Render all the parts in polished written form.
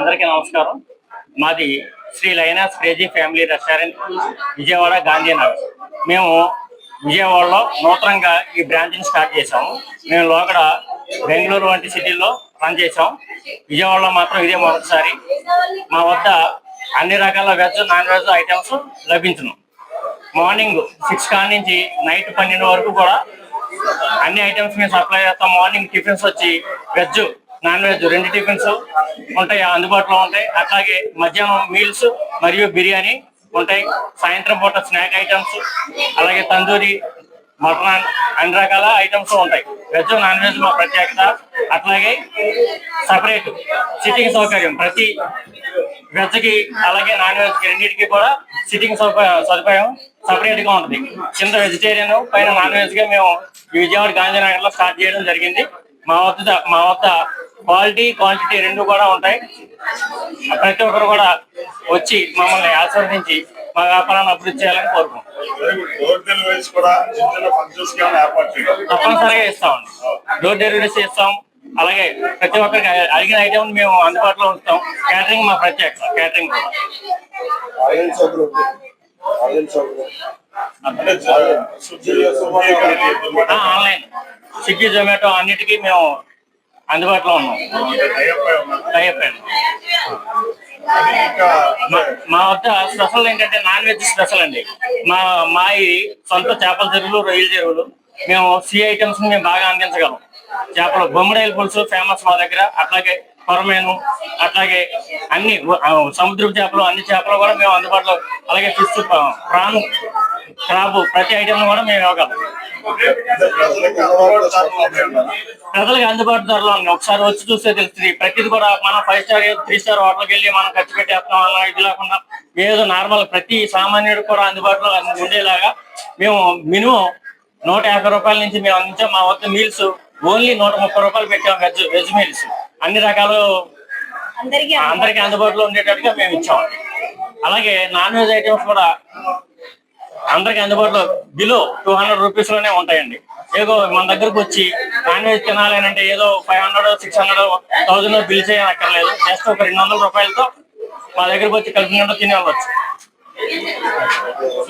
అందరికీ నమస్కారం. మాది శ్రీ లైనాస్ crazy family restaurant, Vijayawada, Gandhinagar. మేము విజయవాడలో నూతనంగా ఈ బ్రాంచ్ని స్టార్ట్ చేసాము. మేము లోకడ బెంగళూరు వంటి సిటీల్లో రన్ చేసాం. విజయవాడలో మాత్రం ఇదే మొదటిసారి. మా వద్ద అన్ని రకాల వెజ్, నాన్ వెజ్ ఐటమ్స్ లభించును. మార్నింగ్ 6 కాడ నుంచి నైట్ 12 వరకు కూడా అన్ని ఐటమ్స్ మేము సప్లై చేస్తాం. మార్నింగ్ టిఫిన్స్ వచ్చి వెజ్, నాన్ వెజ్ 2 టిఫిన్స్ ఉంటాయి, అందుబాటులో ఉంటాయి. అట్లాగే మధ్యాహ్నం మీల్స్ మరియు బిర్యానీ ఉంటాయి. సాయంత్రం పూట స్నాక్ ఐటమ్స్, అలాగే తందూరి, మటన్, అన్ని రకాల ఐటమ్స్ ఉంటాయి. వెజ్, నాన్ వెజ్ మా ప్రత్యేకత. అట్లాగే సపరేట్ సిట్టింగ్ సౌకర్యం ప్రతి వెజ్కి అలాగే నాన్ వెజ్కి రెండింటికి కూడా సిట్టింగ్ సదుపాయం సపరేట్ గా ఉంటుంది. కింద వెజిటేరియన్, పైన నాన్ వెజ్ గా మేము విజయవాడ గాంధీనగర్ లో స్టార్ట్ చేయడం జరిగింది. మా వద్ద క్వాంటిటీ 2 కూడా ఉంటాయి. ప్రతి ఒక్కరు కూడా వచ్చి మమ్మల్ని ఆశీర్వదించి మా వ్యాపారాన్ని అభివృద్ధి చేయాలని కోరుకుంటున్నాం. తప్పనిసరిగా ఇస్తామండి. డోర్ డెలివరీస్ ఇస్తాం. అలాగే ప్రతి ఒక్కరికి అడిగిన ఐటమ్ మేము అందుబాటులో ఉంచుతాం. క్యాటరింగ్ మా ప్రత్యేకత. క్యాటరింగ్ ఆన్లైన్, స్విగ్గీ, జొమాటో అన్నిటికీ మేము అందుబాటులో ఉన్నాం. మా వద్ద స్పెషల్ ఏంటంటే నాన్ వెజ్ స్పెషల్ అండి. మా సొంత చేపల చెరువులు, రొయ్యల చెరువులు. మేము సీ ఐటమ్స్ మేము బాగా అందించగలం. చేపలు బొమ్మడాయిల పులుసు ఫేమస్ మా దగ్గర. అట్లాగే కొరమేను, అట్లాగే అన్ని సముద్రపు చేపలు, అన్ని చేపలు కూడా మేము అందుబాటులో. అలాగే ఫిష్, ప్రాన్, క్రాబ్ ప్రతి ఐటమ్ కూడా మేము ఇవ్వగలం. ప్రజలకు అందుబాటు ధరలో ఉంది. ఒకసారి వచ్చి చూస్తే తెలుస్తుంది. ప్రతిది కూడా మనం 5 స్టార్ 3 స్టార్ హోటల్కి వెళ్ళి మనం ఖర్చు పెట్టేస్తాం అన్న ఇది లేకుండా ఏదో నార్మల్ ప్రతి సామాన్యుడు కూడా అందుబాటులో ఉండేలాగా మేము మినిమం 150 రూపాయల నుంచి మేము అందించాం. మా వద్ద మీల్స్ ఓన్లీ 130 రూపాయలు పెట్టాం. వెజ్ మీల్స్ అన్ని రకాలు అందరికీ అందుబాటులో ఉండేటట్టుగా మేము ఇచ్చామండి. అలాగే నాన్ వెజ్ ఐటమ్స్ కూడా అందరికి అందుబాటులో బిలో 200 రూపీస్ లోనే ఉంటాయండి. ఏదో మన దగ్గరకు వచ్చి నాన్ వెజ్ తినాలి అంటే ఏదో 500, 600, 1000 బిల్ చేయనక్కర్లేదు. జస్ట్ ఒక 200 రూపాయలతో మా దగ్గరకు వచ్చి కలుపుకుంటూ తినేవచ్చు.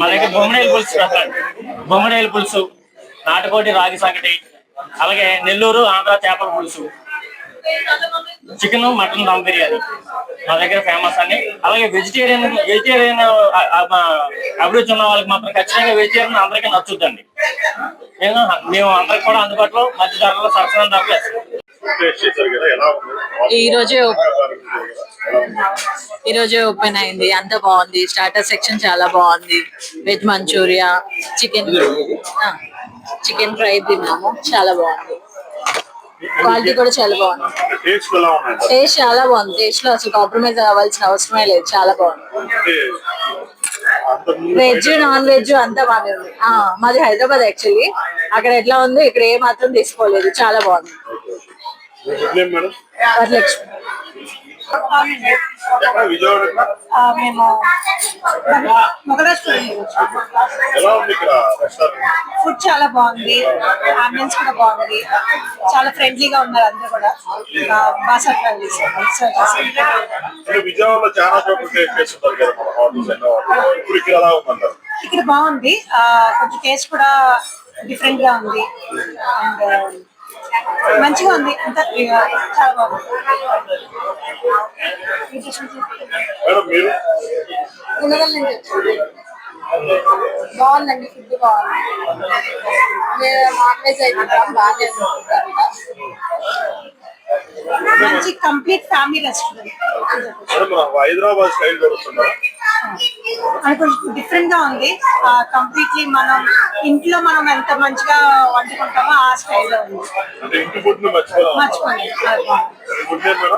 మా దగ్గర బొమ్మడాయిల పులుసు స్పెషల్. బొమ్మడాయిల పులుసు, నాటుకోటి, రాగి సంగటి, అలాగే నెల్లూరు, ఆంధ్ర చేపల పులుసు, చికెన్, మటన్, దమ్ బిర్యానీ మా దగ్గర ఫేమస్ అండి. అలాగే వెజిటేరియన్ అభిరుచి ఉన్న వాళ్ళకి మాత్రం ఖచ్చితంగా వెజిటేరియన్ అందరికీ నచ్చుద్దండి. మేము అందరికి కూడా అందుబాటులో మధ్య ధరలో సరసమైన ధరలు ఈ రోజే ఓపెన్ అయింది. అంత బాగుంది. స్టార్టర్ సెక్షన్ చాలా బాగుంది. వెజ్ మంచూరియా, చికెన్ ఫ్రై తిన్నాము, చాలా బాగుంది. క్వాలిటీ కూడా చాలా బాగుంది. టేస్ట్ చాలా బాగుంది. టేస్ట్ లో అసలు కాంప్రమైజ్ అవ్వాల్సిన అవసరమే లేదు. చాలా బాగుంది. వెజ్, నాన్ వెజ్ అంతా బాగానే ఉంది. మాది హైదరాబాద్ యాక్చువల్లీ. అక్కడ ఎట్లా ఉంది, ఇక్కడ ఏ మాత్రం తీసుకోలేదు. చాలా బాగుంది. వరలక్ష్మి. మేము ఫుడ్ చాలా బాగుంది. అంబియన్స్ కూడా బాగుంది. చాలా ఫ్రెండ్లీగా ఉన్నారు అందరూ కూడా. బాగా సర్ప్రైజ్ ఇక్కడ బాగుంది. కొంచెం టేస్ట్ కూడా డిఫరెంట్ గా ఉంది అండ్ మంచిగా ఉంది. అంతా చాలా బాగుంది. బాగుందండి. ఫుడ్ బాగుంది. నాన్ వెజ్ అయితే బాగానే మంచి complete family restaurant. Hyderabad style అది కొంచెం డిఫరెంట్ గా ఉంది. కంప్లీట్లీ మనం ఇంట్లో మనం ఎంత మంచిగా వండుకుంటామో ఆ స్టైల్లో ఉంది. మర్చిపోండి.